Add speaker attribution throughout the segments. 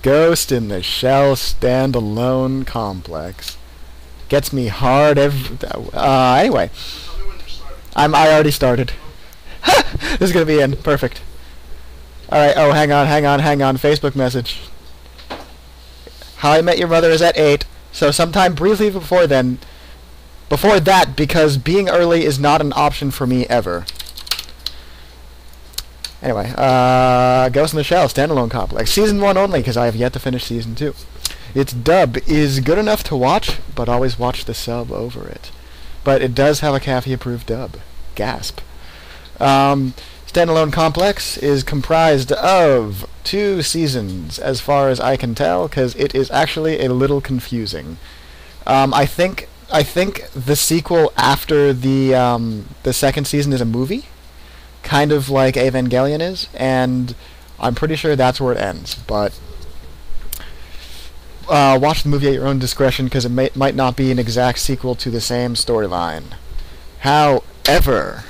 Speaker 1: Ghost in the Shell standalone complex. Gets me hard every... anyway. I already started. This is gonna be in. Perfect. Alright, oh, hang on. Facebook message. How I Met Your Mother is at 8, so sometime briefly before then... Before that, because being early is not an option for me ever. Anyway, Ghost in the Shell, standalone complex. Season 1 only, because I have yet to finish Season 2. Its dub is good enough to watch, but always watch the sub over it. But it does have a Caffey-approved dub. Gasp. Standalone complex is comprised of 2 seasons, as far as I can tell, because it is actually a little confusing. I think the sequel after the second season is a movie, kind of like Evangelion is, and I'm pretty sure that's where it ends. But watch the movie at your own discretion, because it might not be an exact sequel to the same storyline. However,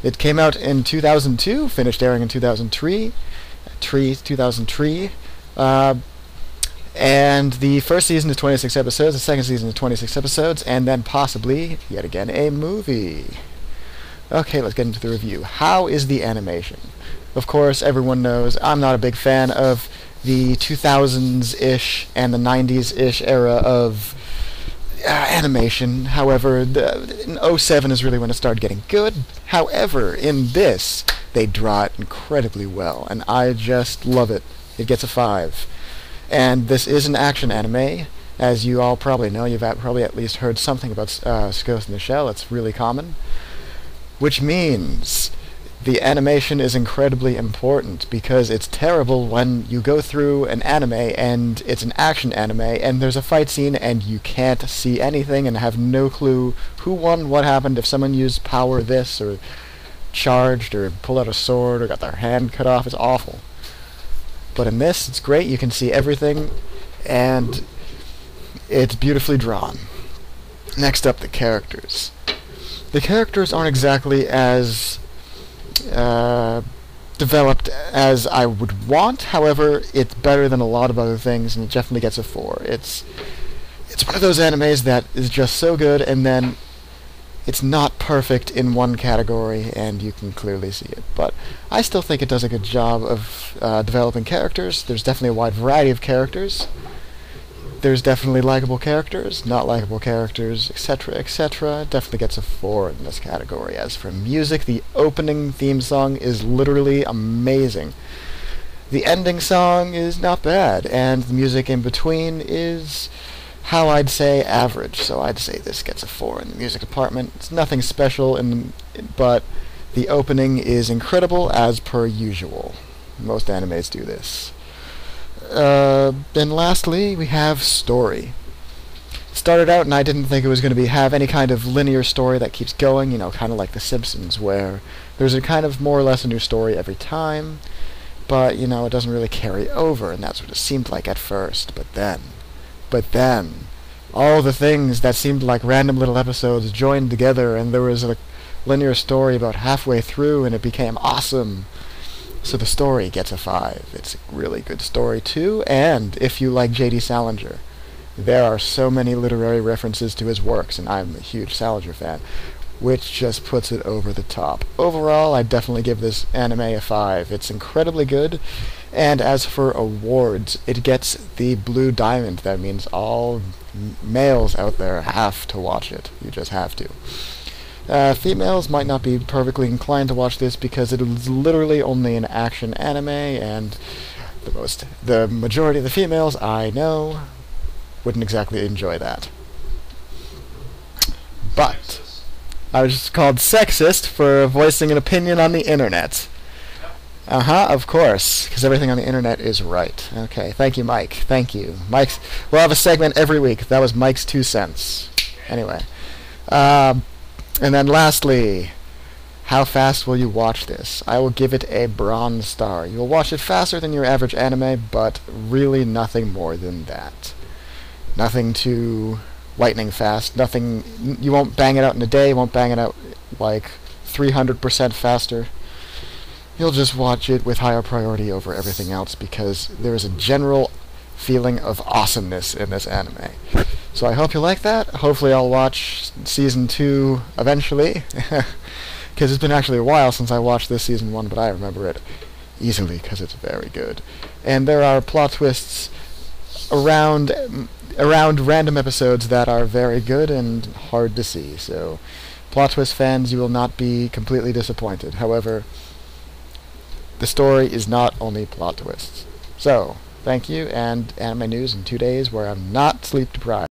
Speaker 1: it came out in 2002, finished airing in 2003, and the first season is 26 episodes, the second season is 26 episodes, and then possibly, yet again, a movie. Okay, let's get into the review. How is the animation? Of course, everyone knows I'm not a big fan of the 2000s-ish and the 90s-ish era of animation. However, in 07 is really when it started getting good. However, in this, they draw it incredibly well, and I just love it. It gets a 5. And this is an action anime. As you all probably know, you've probably at least heard something about Ghost in the Shell. It's really common. Which means the animation is incredibly important, because it's terrible when you go through an anime and it's an action anime and there's a fight scene and you can't see anything and have no clue who won, what happened, if someone used power this or charged or pulled out a sword or got their hand cut off. It's awful. But in this, it's great. You can see everything, and it's beautifully drawn. Next up, the characters. The characters aren't exactly as developed as I would want. However, it's better than a lot of other things, and it definitely gets a 4. It's one of those animes that is just so good, and then it's not perfect in one category, and you can clearly see it. But I still think it does a good job of developing characters. There's definitely a wide variety of characters. There's definitely likable characters, not likable characters, etc., etc. Definitely gets a 4 in this category. As for music, the opening theme song is literally amazing. The ending song is not bad, and the music in between is, how I'd say, average. So I'd say this gets a 4 in the music department. It's nothing special, but the opening is incredible, as per usual. Most animes do this. Then lastly, we have story. Started out and I didn't think it was going to have any kind of linear story that keeps going, you know, kind of like The Simpsons, where there's a kind of more or less a new story every time, but, you know, it doesn't really carry over, and that's what it seemed like at first. But then, all the things that seemed like random little episodes joined together, and there was a linear story about halfway through, and it became awesome. So the story gets a 5. It's a really good story too, and if you like J.D. Salinger, there are so many literary references to his works, and I'm a huge Salinger fan, which just puts it over the top. Overall, I definitely give this anime a 5. It's incredibly good, and as for awards, it gets the Blue Diamond. That means all males out there have to watch it. You just have to. Females might not be perfectly inclined to watch this because it is literally only an action anime, and the majority of the females I know wouldn't exactly enjoy that. But I was just called sexist for voicing an opinion on the internet. Of course, because everything on the internet is right. Okay, thank you, Mike. Thank you. We'll have a segment every week. That was Mike's 2 cents. Anyway. And then lastly, how fast will you watch this? I will give it a bronze star. You'll watch it faster than your average anime, but really nothing more than that. Nothing too lightning fast. Nothing. You won't bang it out in a day. You won't bang it out like 300% faster. You'll just watch it with higher priority over everything else, because there is a general feeling of awesomeness in this anime. So I hope you like that. Hopefully I'll watch Season 2 eventually, because it's been actually a while since I watched this Season 1, but I remember it easily because it's very good. And there are plot twists around random episodes that are very good and hard to see. So plot twist fans, you will not be completely disappointed. However, the story is not only plot twists. So, thank you, and anime news in 2 days where I'm not sleep deprived.